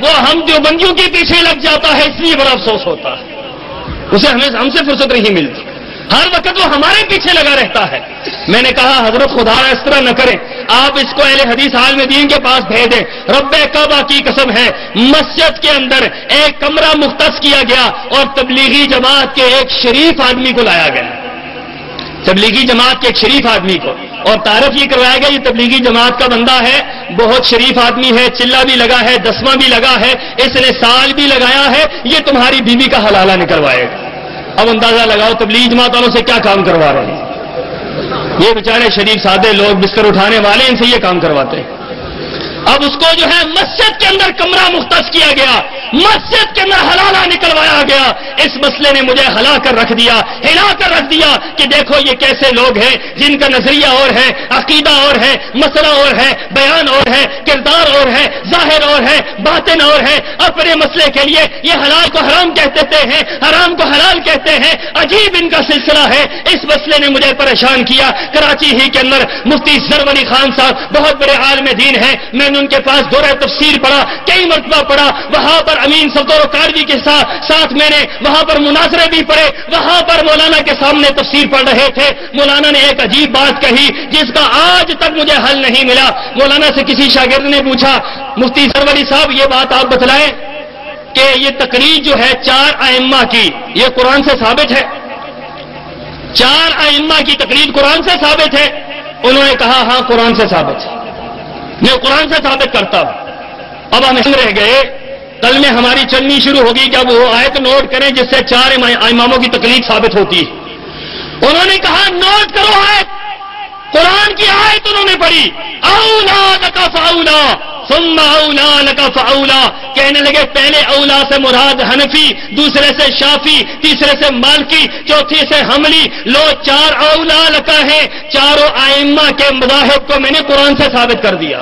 وہ ہم دیوبندیوں کے پیچھے لگ جاتا ہے، اس لیے بڑا افسوس ہوتا ہے، اسے ہم سے فرصت نہیں ملتی، ہر وقت وہ ہمارے پیچھے لگا رہتا ہے۔ میں نے کہا حضرت خدا اس طرح نہ کریں، آپ اس کو اہل حدیث عالم دین کے پاس بھیجیں۔ رب کعبہ کی قسم ہے، مسجد کے اندر ایک کمرہ مختص کیا گیا اور تبلیغی جماعت کے ایک شریف آدمی کو لایا گیا، تبلیغی جماعت کے ایک شریف آدمی کو، اور تعارف یہ کروایا گیا یہ تبلیغی جماعت کا بندہ ہے، بہت شریف آدمی ہے، چلہ بھی لگا ہے، دسواں بھی لگا ہے، اس نے سال بھی لگایا ہے، یہ تمہاری بیوی کا حلالہ نکلوائے گا۔ اب اندازہ لگاؤ تبلیغ جماعت والوں سے کیا کام کروا رہے ہیں، یہ بیچارے شریف سادے لوگ بستر اٹھانے والے ان سے یہ کام کرواتے ہیں۔ اب اس کو جو ہے مسجد کے اندر کمرہ مختص کیا گیا، مسجد کے اندر حلالہ نکلوایا گیا۔ اس مسئلے نے مجھے ہلا کر رکھ دیا کہ دیکھو یہ کیسے لوگ ہیں جن کا نظریہ اور ہے، عقیدہ اور ہے، مسئلہ اور ہے، بیان اور ہے، کردار اور ہے، ظاہر اور ہے، باطن اور ہے، اپنے مسئلے کے لیے یہ حلال کو حرام کہتے ہیں، حرام کو حلال کہتے ہیں، عجیب ان کا سلسلہ ہے۔ اس مسئلے نے مجھے پریشان کیا۔ کراچی ہی کے اندر مفتی ظفر علی خان صاحب بہت بڑے عالم دین ہیں، میں نے ان کے پاس دورہ تفسیر پڑھا، کئی مرتبہ پڑھا، وہاں پر امین صفدر کاروی کے ساتھ میں نے وہاں پر مناظرے بھی پڑھے، وہاں پر مولانا کے سامنے تفسیر پڑھ رہے تھے۔ مولانا نے ایک عجیب بات کہی جس کا آج تک مجھے حل نہیں ملا۔ مولانا سے کسی شاگرد نے پوچھا مفتی ظفر علی صاحب یہ بات آپ بتلائیں کہ یہ تقریر جو ہے 4 ائمہ کی یہ قرآن سے ثابت ہے؟ 4 ائمہ کی تقریر قرآن سے ثابت ہے؟ انہوں نے کہا ہاں قرآن سے ثابت ہے، میں قرآن سے ثابت کرتا ہوں۔ اب ہم رہ گئے، کل میں ہماری چلنی شروع ہوگی کہ اب وہ آیت نوٹ کریں جس سے 4 اماموں کی تقلید ثابت ہوتی ہے۔ انہوں نے کہا نوٹ کرو آیت، قرآن کی آیت انہوں نے پڑھی، اولا لک فاولا ثم اولا لک فاولا، کہنے لگے پہلے اولا سے مراد حنفی، دوسرے سے شافی، تیسرے سے مالکی، چوتھی سے حنبلی، لو 4 اولا لک ہیں، چاروں ائمہ کے مذاہب کو میں نے قرآن سے ثابت کر دیا۔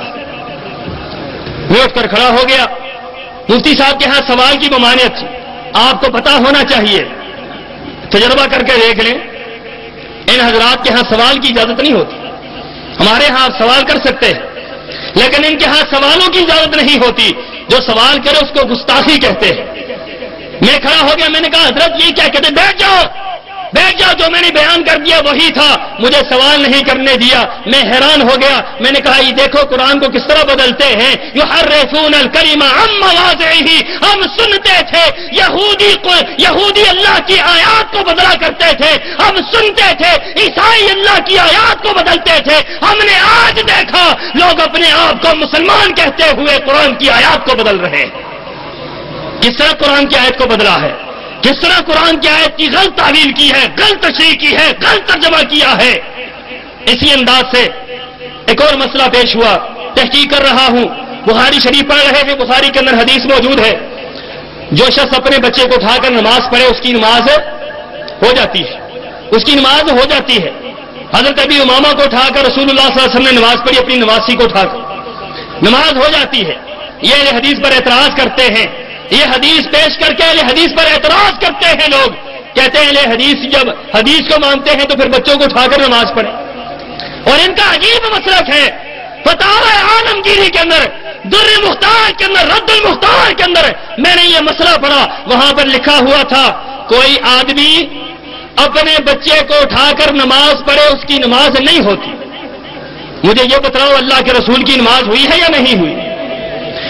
اٹھ کر کھڑا ہو گیا۔ مفتی صاحب کے ہاں سوال کی ممانعت آپ کو پتا ہونا چاہیے، تجربہ کر کے دیکھ لیں، ان حضرات کے ہاں سوال کی اجازت نہیں ہوتی۔ ہمارے ہاں آپ سوال کر سکتے ہیں لیکن ان کے ہاں سوالوں کی اجازت نہیں ہوتی، جو سوال کرے اس کو گستاخی کہتے ہیں۔ میں کھڑا ہو گیا، میں نے کہا حضرت یہ کیا کہتے؟ بیٹھ جاؤ، جو میں نے بیان کر دیا وہی تھا، مجھے سوال نہیں کرنے دیا۔ میں حیران ہو گیا، میں نے کہا یہ دیکھو قرآن کو کس طرح بدلتے ہیں، یحرفون الکلم عن مواضعہ، ہم سنتے تھے یہودی اللہ کی آیات کو بدلا کرتے تھے، ہم سنتے تھے عیسائی اللہ کی آیات کو بدلتے تھے، ہم نے آج دیکھا لوگ اپنے آپ کو مسلمان کہتے ہوئے قرآن کی آیات کو بدل رہے ہیں۔ کس طرح قرآن کی آیت کو بدلا ہے، کس طرح قرآن کی آیت کی غلط تعویل کی ہے، غلط تشریح کی ہے، غلط ترجمہ کیا ہے۔ اسی انداز سے ایک اور مسئلہ پیش ہوا، تحقیق کر رہا ہوں، بخاری شریف پڑھ رہے ہیں، بخاری کے اندر حدیث موجود ہے جو شخص اپنے بچے کو اٹھا کر نماز پڑھے اس کی نماز ہو جاتی ہے، اس کی نماز ہو جاتی ہے۔ حضرت ابی امامہ کو اٹھا کر رسول اللہ صلی اللہ علیہ وسلم نے نماز پڑھی، اپنی نمازی کو اٹھا کر نماز ہو جاتی ہے۔ یہ اہل حدیث پر اعتراض کرتے ہیں، یہ حدیث پیش کر کے اہل حدیث پر اعتراض کرتے ہیں لوگ، کہتے ہیں اہل حدیث جب حدیث کو مانتے ہیں تو پھر بچوں کو اٹھا کر نماز پڑھیں۔ اور ان کا عجیب مسلک ہے، فتاوی عالمگیری کے اندر، در مختار کے اندر، رد المختار کے اندر میں نے یہ مسئلہ پڑھا، وہاں پر لکھا ہوا تھا کوئی آدمی اپنے بچے کو اٹھا کر نماز پڑھے اس کی نماز نہیں ہوتی۔ مجھے یہ بتاؤ اللہ کے رسول کی نماز ہوئی ہے یا نہیں ہوئی؟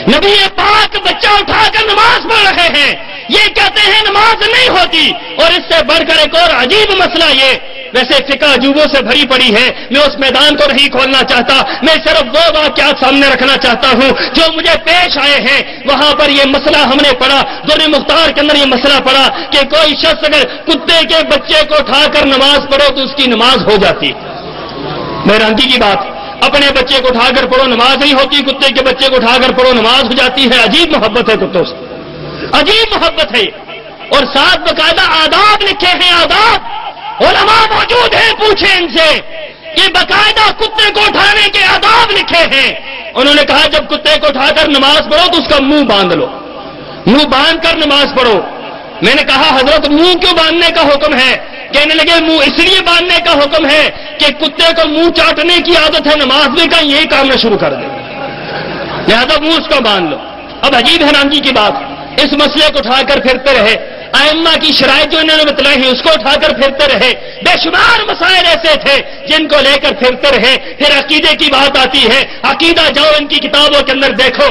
نبی پاک بچہ اٹھا کر نماز پڑھ رہے ہیں، یہ کہتے ہیں نماز نہیں ہوتی۔ اور اس سے بڑھ کر ایک اور عجیب مسئلہ یہ، ویسے فقہ عجوبوں سے بھری پڑی ہے، میں اس میدان کو نہیں کھولنا چاہتا، میں صرف وہ واقعات سامنے رکھنا چاہتا ہوں جو مجھے پیش آئے ہیں۔ وہاں پر یہ مسئلہ ہم نے پڑھا، در مختار کے اندر یہ مسئلہ پڑھا کہ کوئی شخص اگر کتے کے بچے کو اٹھا کر نماز پڑھے تو اس کی نماز ہو جاتی۔ حیرانگی کی بات، اپنے بچے کو اٹھا کر پڑھو نماز نہیں ہوتی، کتے کے بچے کو اٹھا کر پڑھو نماز ہو جاتی ہے۔ عجیب محبت ہے کتوں سے، عجیب محبت ہے۔ اور ساتھ باقاعدہ آداب لکھے ہیں، آداب، علماء موجود ہیں، پوچھیں ان سے کہ باقاعدہ کتے کو اٹھانے کے آداب لکھے ہیں۔ انہوں نے کہا جب کتے کو اٹھا کر نماز پڑھو تو اس کا منہ باندھ لو، منہ باندھ کر نماز پڑھو۔ میں نے کہا حضرت منہ کیوں باندھنے کا حکم ہے؟ کہنے لگے منہ اس لیے باندھنے کا حکم ہے کہ کتے کو منہ چاٹنے کی عادت ہے، نماز میں کا یہی کام نہ شروع کر دے، لہذا منہ اس کا باندھ لو۔ اب عجیب حیرانگی کی بات، اس مسئلے کو اٹھا کر پھرتے رہے، ائمہ کی شرائط جو انہوں نے بتلائی ہیں اس کو اٹھا کر پھرتے رہے، بے شمار مسائل ایسے تھے جن کو لے کر پھرتے رہے۔ پھر عقیدے کی بات آتی ہے، عقیدہ جاؤ ان کی کتابوں کے اندر دیکھو،